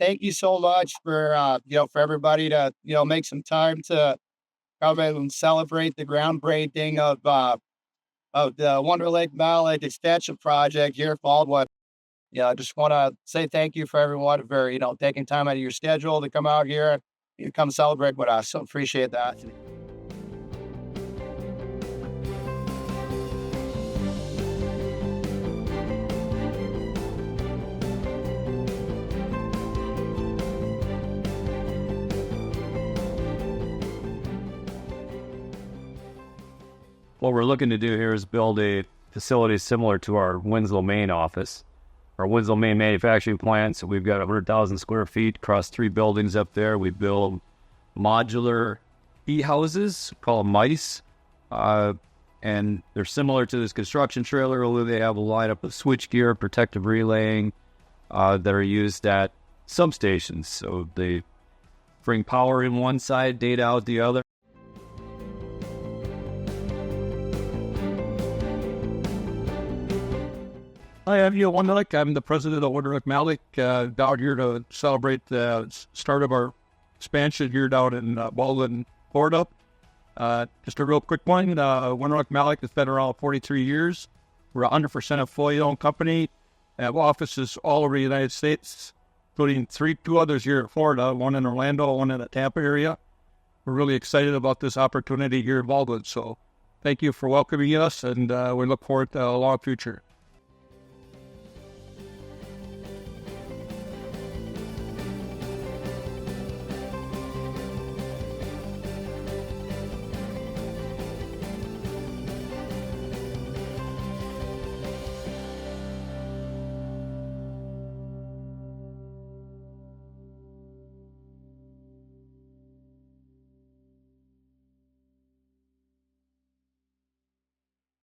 thank you so much for, for everybody to, make some time to come in and celebrate the groundbreaking of the Wunderlich-Malec extension project here at Baldwin. I just want to say thank you for everyone for, taking time out of your schedule to come out here and come celebrate with us. So appreciate that. What we're looking to do here is build a facility similar to our Winslow, Maine office. Our Winslow, Maine manufacturing plant, so we've got 100,000 square feet across 3 buildings up there. We build modular e-houses called mice, and they're similar to this construction trailer, although they have a lineup of switchgear, protective relaying that are used at substations. So they bring power in one side, data out the other. Hi, I'm Wunderlich. I'm the president of Wunderlich-Malec, down here to celebrate the start of our expansion here down in Baldwin, Florida. Just a real quick one, Wunderlich-Malec has been around 43 years. We're a 100% employee-owned company. We have offices all over the United States, including two others here in Florida, one in Orlando, one in the Tampa area. We're really excited about this opportunity here in Baldwin. So thank you for welcoming us, and we look forward to a long future.